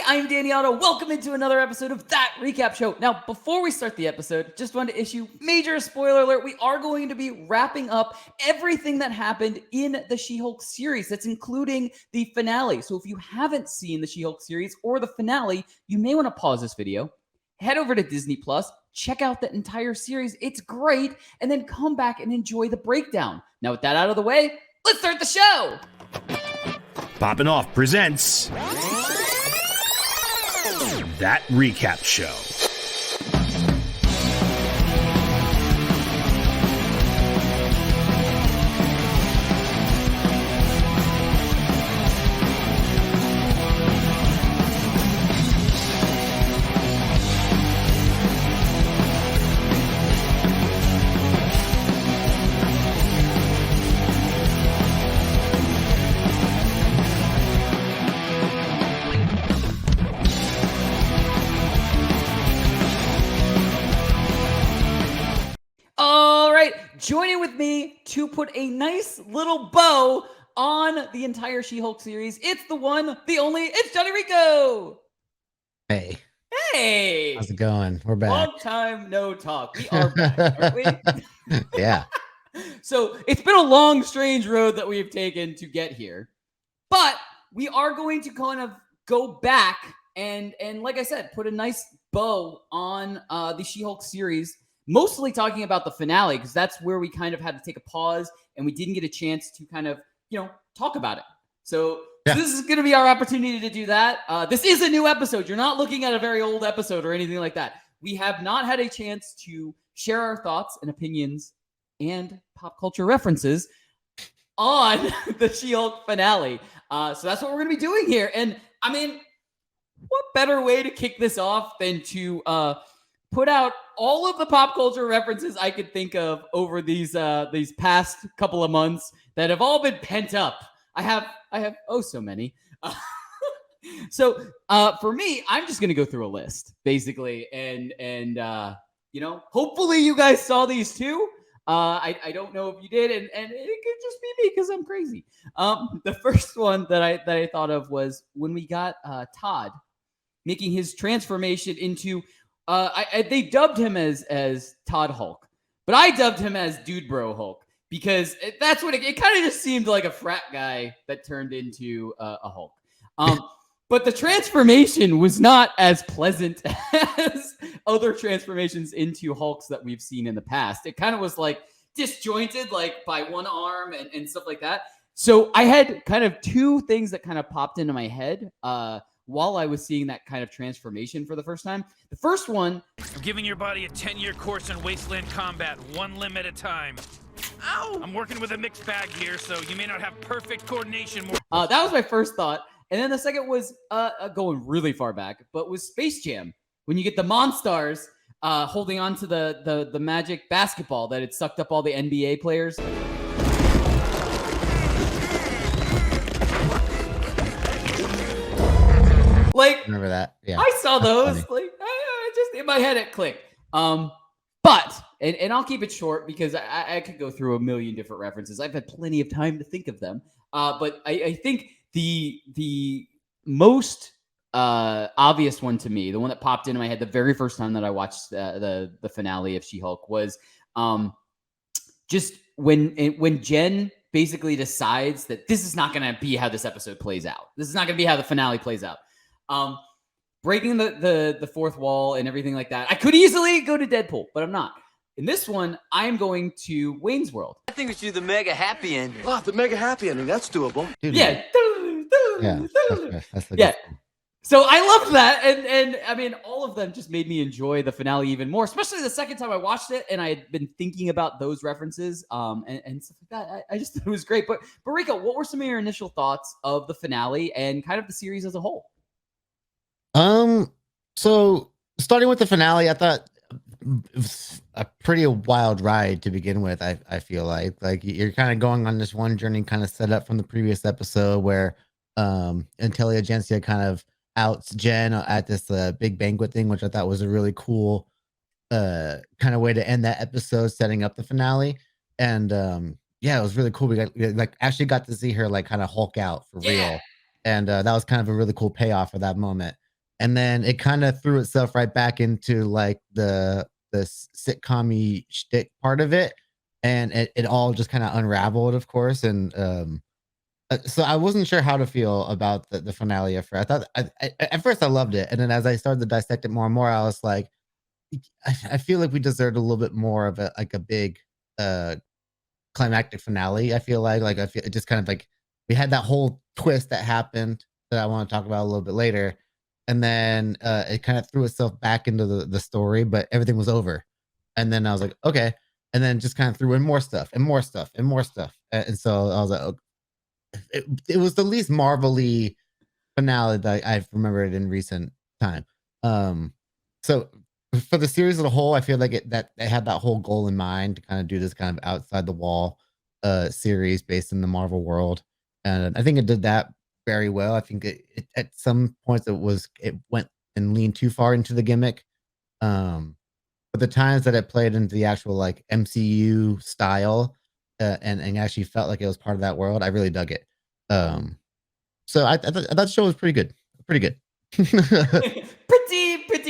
I'm Danny Otto. Welcome into another episode of That Recap Show. Now, before we start the episode, just wanted to issue major spoiler alert. We are going to be wrapping up everything that happened in the She-Hulk series. That's including the finale. So if you haven't seen the She-Hulk series or the finale, you may want to pause this video, head over to Disney Plus, check out the entire series. It's great. And then come back and enjoy the breakdown. Now, with that out of the way, let's start the show. Poppin' Off presents That Recap Show. Joining with me to put a nice little bow on the entire She-Hulk series, it's the one, the only, it's Jon Jon Rico. Hey. Hey. How's it going? We're back. Long time no talk. We are back, aren't we? Yeah. So it's been a long, strange road that we have taken to get here. But we are going to kind of go back and like I said, put a nice bow on the She-Hulk series. Mostly talking about the finale, because that's where we kind of had to take a pause and we didn't get a chance to kind of, talk about it. So This is going to be our opportunity to do that. This is a new episode. You're not looking at a very old episode or anything like that. We have not had a chance to share our thoughts and opinions and pop culture references on the She-Hulk finale. So that's what we're going to be doing here. And I mean, what better way to kick this off than to put out all of the pop culture references I could think of over these past couple of months that have all been pent up. I have so many. So for me, I'm just gonna go through a list basically, and hopefully you guys saw these too. I don't know if you did, and it could just be me because I'm crazy. The first one that I thought of was when we got Todd making his transformation into. They dubbed him as Todd Hulk, but I dubbed him as Dude Bro Hulk because that's what it kind of just seemed like a frat guy that turned into a Hulk. But the transformation was not as pleasant as other transformations into Hulks that we've seen in the past. It kind of was like disjointed, like by one arm and stuff like that. So I had kind of two things that kind of popped into my head while I was seeing that kind of transformation for the first time. The first one... I'm giving your body a 10-year course in wasteland combat, one limb at a time. Ow! I'm working with a mixed bag here, so you may not have perfect coordination. That was my first thought. And then the second was going really far back, but was Space Jam. When you get the Monstars holding on to the magic basketball that had sucked up all the NBA players. Like, remember that? Yeah, I saw those. Like, just in my head, it clicked. But I'll keep it short because I could go through a million different references. I've had plenty of time to think of them. But I think the most obvious one to me, the one that popped into my head the very first time that I watched the finale of She-Hulk was just when Jen basically decides that this is not going to be how this episode plays out. This is not going to be how the finale plays out. Breaking the fourth wall and everything like that. I could easily go to Deadpool, but I'm not. In this one, I'm going to Wayne's World. I think we should do the mega happy ending. Oh, the mega happy ending. That's doable. Dude, Yeah. that's Yeah. So I loved that. And I mean, all of them just made me enjoy the finale even more, especially the second time I watched it and I had been thinking about those references and stuff like that. I just thought it was great. But Rico, what were some of your initial thoughts of the finale and kind of the series as a whole? So starting with the finale, I thought it was a pretty wild ride to begin with. I feel like you're kind of going on this one journey, kind of set up from the previous episode where Intelligentsia kind of outs Jen at this big banquet thing, which I thought was a really cool kind of way to end that episode, setting up the finale. And yeah, it was really cool. We actually got to see her like kind of Hulk out for real, and that was kind of a really cool payoff for that moment. and then it kind of threw itself right back into like the sitcom-y shtick part of it, and it all just kind of unraveled, of course. And so I wasn't sure how to feel about the finale at first. I thought at first I loved it, and then as I started to dissect it more and more, I was like, I feel like we deserved a little bit more of a big uh climactic finale. I feel like I feel it just kind of like we had that whole twist that happened that I want to talk about a little bit later, and then it kind of threw itself back into the story, but everything was over, and then I was like, okay, and then just kind of threw in more stuff and more stuff and more stuff, and so I was like, okay. It was the least Marvel-y finale that I've remembered in recent time. So for the series as a whole, I feel like that they had that whole goal in mind to kind of do this kind of outside the wall series based in the Marvel world, and I think it did that very well. I think it at some points it went and leaned too far into the gimmick. But the times that it played into the actual like MCU style and actually felt like it was part of that world, I really dug it. Um, so I thought the show was pretty good, pretty good. Pretty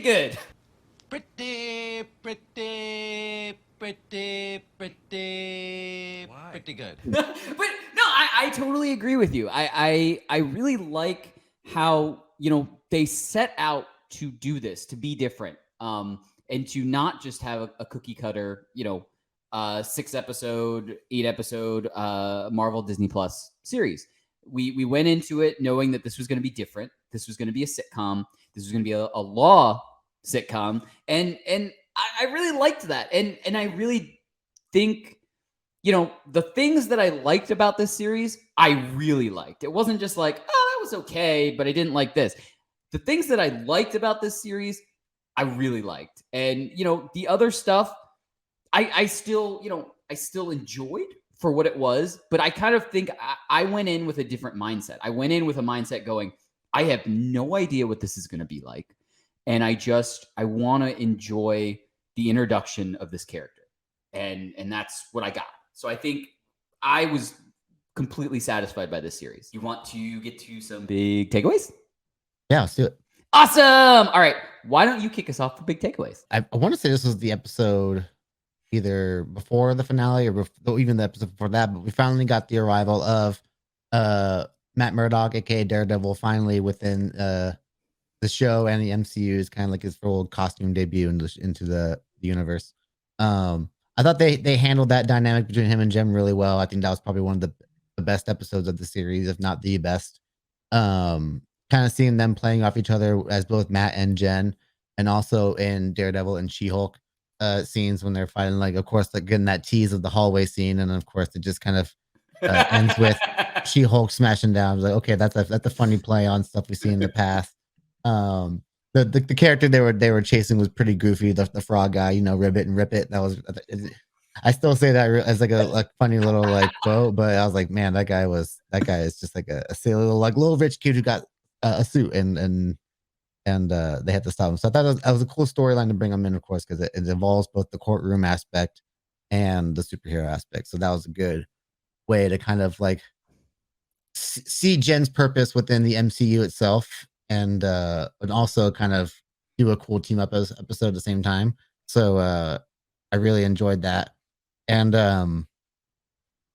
good. Pretty good. But no, I totally agree with you. I really like how, they set out to do this, to be different, and to not just have a cookie cutter, 6 episode, 8 episode Marvel Disney Plus series. We went into it knowing that this was going to be different. This was going to be a sitcom. This was going to be a law sitcom, and I really liked that, and I really think, the things that I liked about this series, I really liked. It wasn't just like, oh, that was okay, but I didn't like this. The things that I liked about this series, I really liked, and the other stuff, I still enjoyed for what it was, but I kind of think I went in with a different mindset. I went in with a mindset going, I have no idea what this is going to be like, and I want to enjoy the introduction of this character, and that's what I got. So I think I was completely satisfied by this series. You want to get to some big takeaways? Yeah, let's do it. Awesome. All right. Why don't you kick us off with big takeaways? I want to say this was the episode either before the finale or even the episode before that, but we finally got the arrival of Matt Murdock, aka Daredevil, finally within the show and the MCU. Is kind of like his full costume debut into the universe. I thought they handled that dynamic between him and Jem really well. I think that was probably one of the best episodes of the series, if not the best. Kind of seeing them playing off each other as both Matt and Jen, and also in Daredevil and She-Hulk scenes when they're fighting, like, of course, like getting that tease of the hallway scene, and then of course it just kind of ends with She-Hulk smashing down. I was like, okay, that's a funny play on stuff we've seen in the past. The character they were chasing was pretty goofy. The frog guy, Ribbit and Rip It. That was, I still say that as like a funny little like quote, but I was like, man, that guy is just like a silly little rich kid who got a suit and they had to stop him. So I thought that was a cool storyline to bring him in, of course, because it involves both the courtroom aspect and the superhero aspect. So that was a good way to kind of like see Jen's purpose within the MCU itself, and also kind of do a cool team up episode at the same time. So I really enjoyed that. And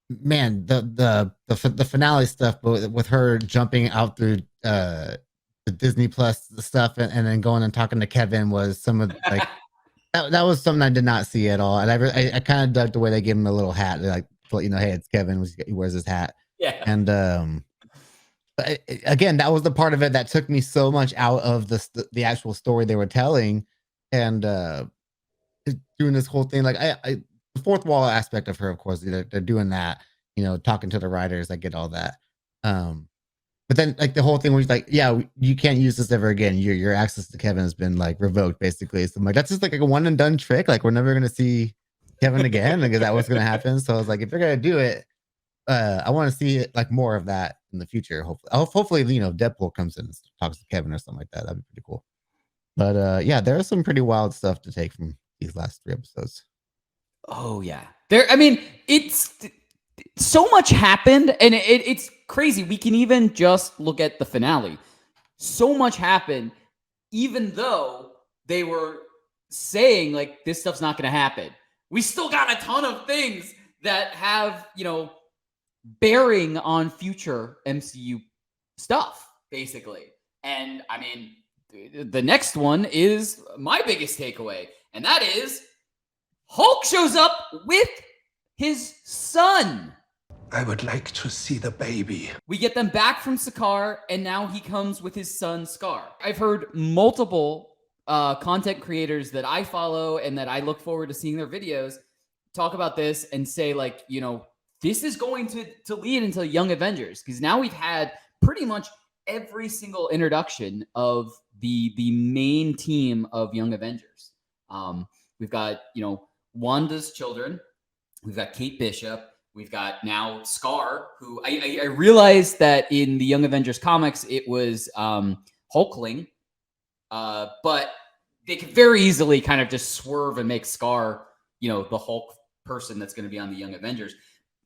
man, the finale stuff, but with her jumping out through the Disney Plus stuff and then going and talking to Kevin was some of like that was something I did not see at all. And I kind of dug the way they gave him a little hat, like, hey, it's Kevin. He wears his hat. Yeah. And but again, that was the part of it that took me so much out of the actual story they were telling, and doing this whole thing. Like the fourth wall aspect of her, of course, they're doing that, talking to the writers. I get all that. But then like the whole thing where he's like, yeah, you can't use this ever again. Your access to Kevin has been like revoked, basically. So I'm like, that's just like a one and done trick. Like we're never gonna see Kevin again. Like, is that what's gonna happen? So I was like, if you're gonna do it, I want to see it like more of that in the future. Hopefully, Deadpool comes in and talks to Kevin or something like that. That'd be pretty cool. But yeah, there is some pretty wild stuff to take from these last 3 episodes. Oh yeah, it's so much happened, and it's crazy. We can even just look at the finale. So much happened, even though they were saying like this stuff's not going to happen, we still got a ton of things that have, bearing on future MCU stuff, basically. And I mean, the next one is my biggest takeaway, and that is Hulk shows up with his son. I would like to see the baby. We get them back from Sakaar, and now he comes with his son, Scar. I've heard multiple content creators that I follow and that I look forward to seeing their videos talk about this and say, like, this is going to lead into Young Avengers, because now we've had pretty much every single introduction of the main team of Young Avengers. We've got, Wanda's children. We've got Kate Bishop. We've got now Scar, who I realized that in the Young Avengers comics, it was Hulkling. But they could very easily kind of just swerve and make Scar, the Hulk person that's going to be on the Young Avengers.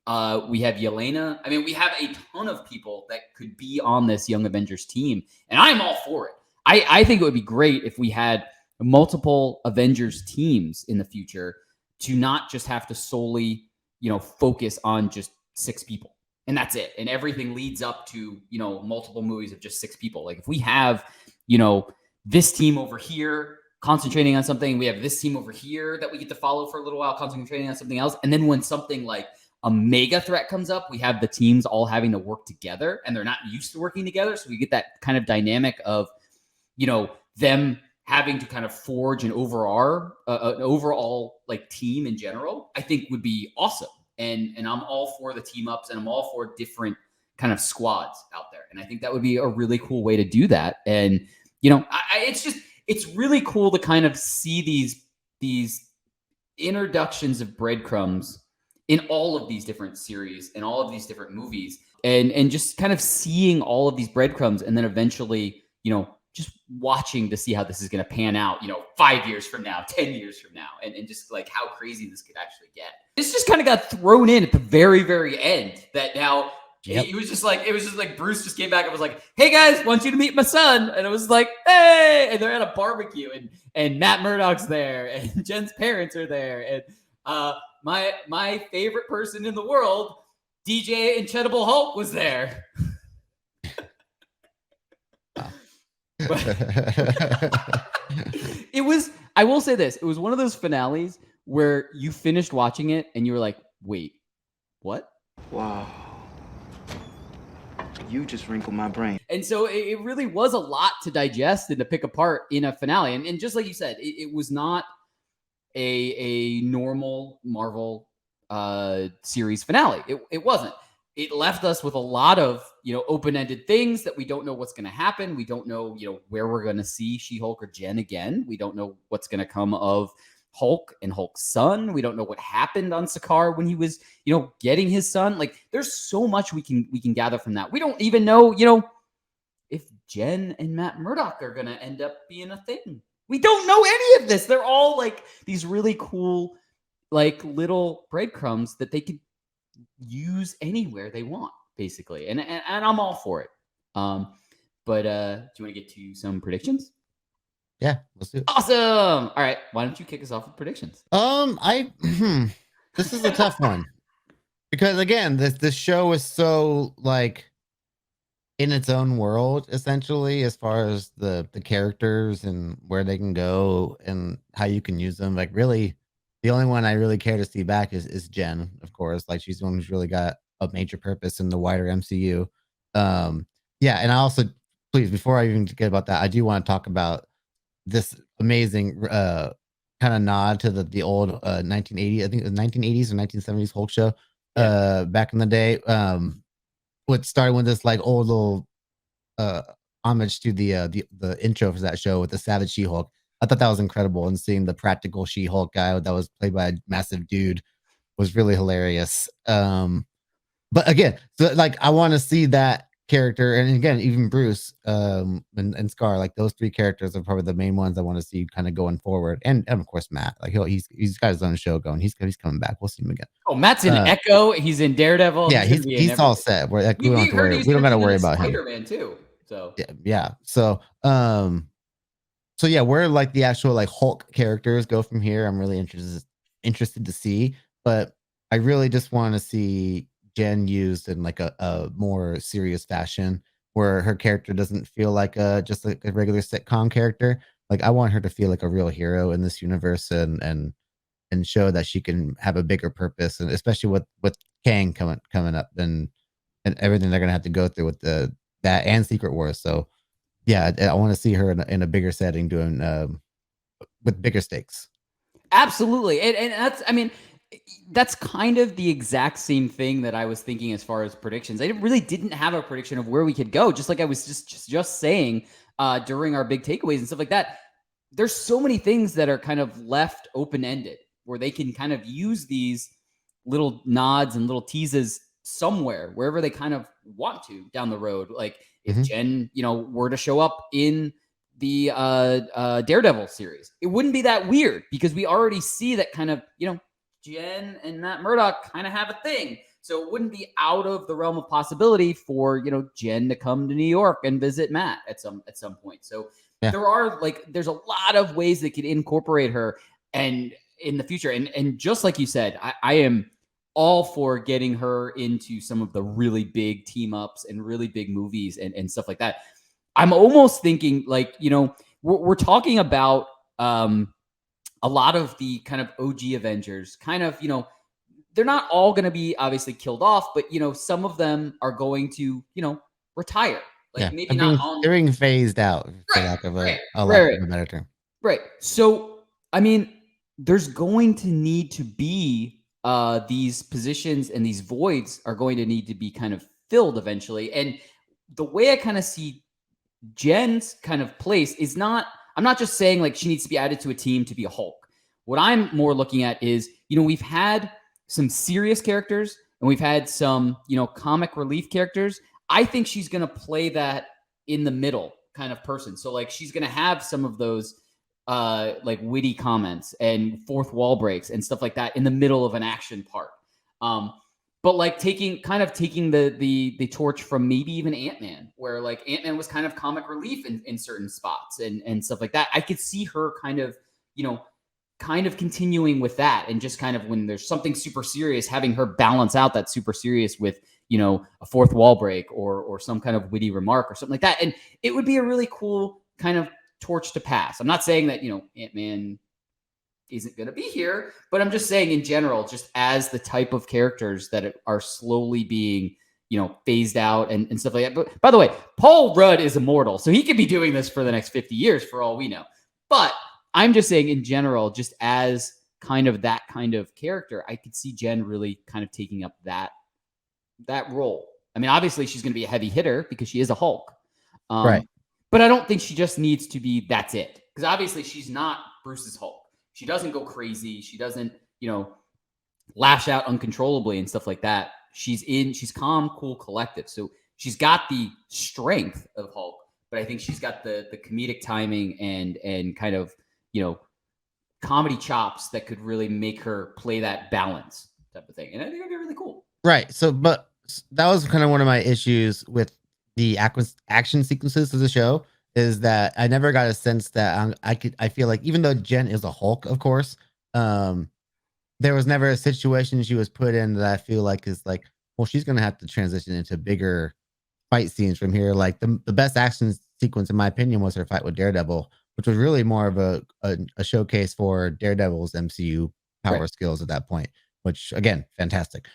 We have Yelena. I mean, we have a ton of people that could be on this Young Avengers team, and I'm all for it. I think it would be great if we had multiple Avengers teams in the future to not just have to solely, focus on just 6 people, and that's it. And everything leads up to, multiple movies of just 6 people. Like if we have, this team over here concentrating on something, we have this team over here that we get to follow for a little while, concentrating on something else. And then when something like a mega threat comes up, we have the teams all having to work together, and they're not used to working together. So we get that kind of dynamic of, them having to kind of forge an overall like team in general, I think would be awesome. And I'm all for the team ups, and I'm all for different kind of squads out there. And I think that would be a really cool way to do that. And, it's really cool to kind of see these introductions of breadcrumbs in all of these different series and all of these different movies, and just kind of seeing all of these breadcrumbs, and then eventually, just watching to see how this is going to pan out, 5 years from now, 10 years from now, and just like how crazy this could actually get. This just kind of got thrown in at the very, very end, that now it was just like Bruce just came back and was like, "Hey guys, want you to meet my son." And it was like, "Hey," and they're at a barbecue, and Matt Murdock's there, and Jen's parents are there, and my favorite person in the world, DJ Incredible Hulk, was there. It was, I will say this, it was one of those finales where you finished watching it and you were like, wait, what? Wow. You just wrinkled my brain. And so it really was a lot to digest and to pick apart in a finale. And just like you said, it was not a normal Marvel series finale. It wasn't. It left us with a lot of, open-ended things that we don't know what's going to happen. We don't know, where we're going to see She-Hulk or Jen again. We don't know what's going to come of Hulk and Hulk's son. We don't know what happened on Sakaar when he was, getting his son. Like, there's so much we can gather from that. We don't even know, if Jen and Matt Murdock are going to end up being a thing. We don't know any of this. They're all like these really cool, like little breadcrumbs that they could use anywhere they want, basically. And I'm all for it. But do you want to get to some predictions? Yeah, let's do it. Awesome. All right. Why don't you kick us off with predictions? This is a tough one, because again, this show is so like in its own world, essentially, as far as the characters and where they can go and how you can use them. Like, really, the only one I really care to see back is Jen, of course. Like, she's the one who's really got a major purpose in the wider MCU. Yeah, and I also, please, before I even get about that, I do want to talk about this amazing kind of nod to the old 1980s, I think it was 1980s or 1970s Hulk show back in the day. What started with this like old little homage to the intro for that show with the Savage She-Hulk. I thought that was incredible, and seeing the practical She-Hulk guy that was played by a massive dude was really hilarious. But again, so like I want to see that character, and again, even Bruce and Scar, like those 3 characters are probably the main ones I want to see kind of going forward, and of course Matt, like he's got his own show going. He's coming back. We'll see him again. Oh, Matt's in Echo. He's in Daredevil. Yeah, he's all set. We don't have to worry. We don't got to worry about him. Spider-Man too. So yeah. So So yeah, where like the actual like Hulk characters go from here, I'm really interested to see. But I really just want to see Jen used in like a more serious fashion, where her character doesn't feel like just like a regular sitcom character. Like I want her to feel like a real hero in this universe, and show that she can have a bigger purpose, and especially with Kang coming up, and everything they're gonna have to go through with that and Secret Wars. So yeah, I want to see her in a bigger setting doing with bigger stakes. Absolutely. And that's, I mean, that's kind of the exact same thing that I was thinking as far as predictions. I really didn't have a prediction of where we could go, just like I was just saying during our big takeaways and stuff like that. There's so many things that are kind of left open-ended where they can kind of use these little nods and little teases somewhere, wherever they kind of want to down the road. Like if Jen, were to show up in the Daredevil series, it wouldn't be that weird because we already see that kind of, Jen and Matt Murdock kind of have a thing. So it wouldn't be out of the realm of possibility for, Jen to come to New York and visit Matt at some point. So there's a lot of ways that could incorporate her and in the future. And just like you said, I am all for getting her into some of the really big team ups and really big movies and stuff like that. I'm almost thinking like, we're talking about a lot of the kind of OG Avengers kind of, they're not all going to be obviously killed off, but, some of them are going to, retire. Like maybe not on. They're being phased out, for lack of a better term. Right. So, I mean, there's going to need to be these positions and these voids are going to need to be kind of filled eventually. And the way I kind of see Jen's kind of place is not, I'm not just saying like she needs to be added to a team to be a Hulk. What I'm more looking at is, we've had some serious characters and we've had some, comic relief characters. I think she's going to play that in the middle kind of person. So like she's going to have some of those like witty comments and fourth wall breaks and stuff like that in the middle of an action part. But like taking the torch from maybe even Ant-Man, where like Ant-Man was kind of comic relief in certain spots and stuff like that. I could see her kind of continuing with that, and just kind of when there's something super serious, having her balance out that super serious with, a fourth wall break or some kind of witty remark or something like that. And it would be a really cool kind of torch to pass. I'm not saying that, Ant-Man isn't going to be here, but I'm just saying in general, just as the type of characters that are slowly being, phased out and stuff like that. But by the way, Paul Rudd is immortal, so he could be doing this for the next 50 years for all we know. But I'm just saying in general, just as kind of that kind of character, I could see Jen really kind of taking up that role. I mean, obviously she's going to be a heavy hitter because she is a Hulk. Right. But I don't think she just needs to be, that's it. Because obviously she's not Bruce's Hulk. She doesn't go crazy. She doesn't, lash out uncontrollably and stuff like that. She's calm, cool, collective. So she's got the strength of Hulk, but I think she's got the comedic timing and kind of, comedy chops that could really make her play that balance type of thing. And I think it'd be really cool. Right. So, but that was kind of one of my issues with the action sequences of the show, is that I never got a sense that I feel like, even though Jen is a Hulk, of course, there was never a situation she was put in that I feel like is like, well, she's going to have to transition into bigger fight scenes from here. Like the best action sequence, in my opinion, was her fight with Daredevil, which was really more of a showcase for Daredevil's MCU power skills at that point, which again, fantastic.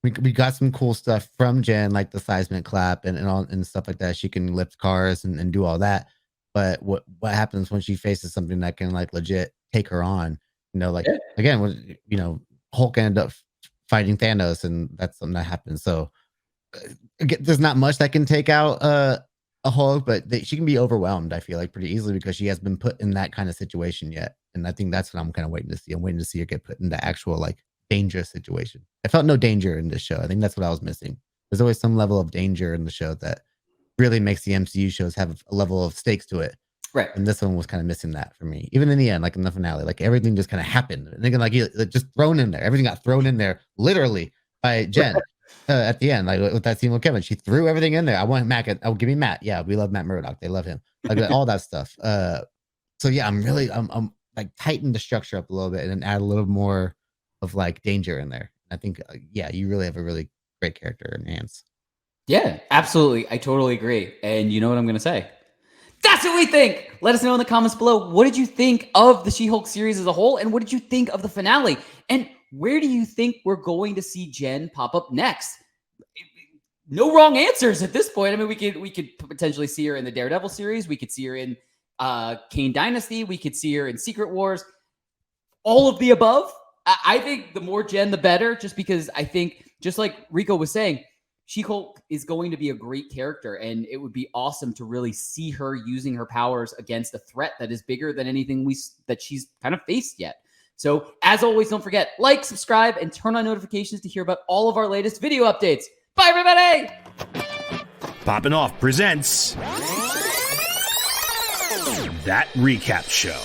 We got some cool stuff from Jen, like the seismic clap and all and stuff like that. She can lift cars and do all that. But what happens when she faces something that can like legit take her on? Again, when Hulk ended up fighting Thanos, and that's something that happens. So again, there's not much that can take out a Hulk, but she can be overwhelmed, I feel like, pretty easily, because she has been put in that kind of situation yet. And I think that's what I'm kind of waiting to see. I'm waiting to see her get put in the actual like dangerous situation. I felt no danger in this show. I think that's what I was missing. There's always some level of danger in the show that really makes the MCU shows have a level of stakes to it. Right. And this one was kind of missing that for me. Even in the end, like in the finale, like everything just kind of happened. And they can like just thrown in there. Everything got thrown in there literally by Jen. at the end, like with that scene with Kevin. She threw everything in there. I want Matt. Oh, give me Matt. Yeah, we love Matt Murdock. They love him. Like all that stuff. So yeah, I'm like tighten the structure up a little bit and then add a little more of like danger in there. I think yeah, you really have a really great character in hands. Yeah, absolutely. I totally agree. And you know what I'm going to say? That's what we think. Let us know in the comments below. What did you think of the She-Hulk series as a whole? And what did you think of the finale? And where do you think we're going to see Jen pop up next? No wrong answers at this point. I mean, we could potentially see her in the Daredevil series. We could see her in Kane Dynasty. We could see her in Secret Wars. All of the above. I think the more Jen, the better, just because I think, just like Rico was saying, She-Hulk is going to be a great character, and it would be awesome to really see her using her powers against a threat that is bigger than anything that she's kind of faced yet. So, as always, don't forget, like, subscribe, and turn on notifications to hear about all of our latest video updates. Bye, everybody! Poppin' Off presents That Recap Show.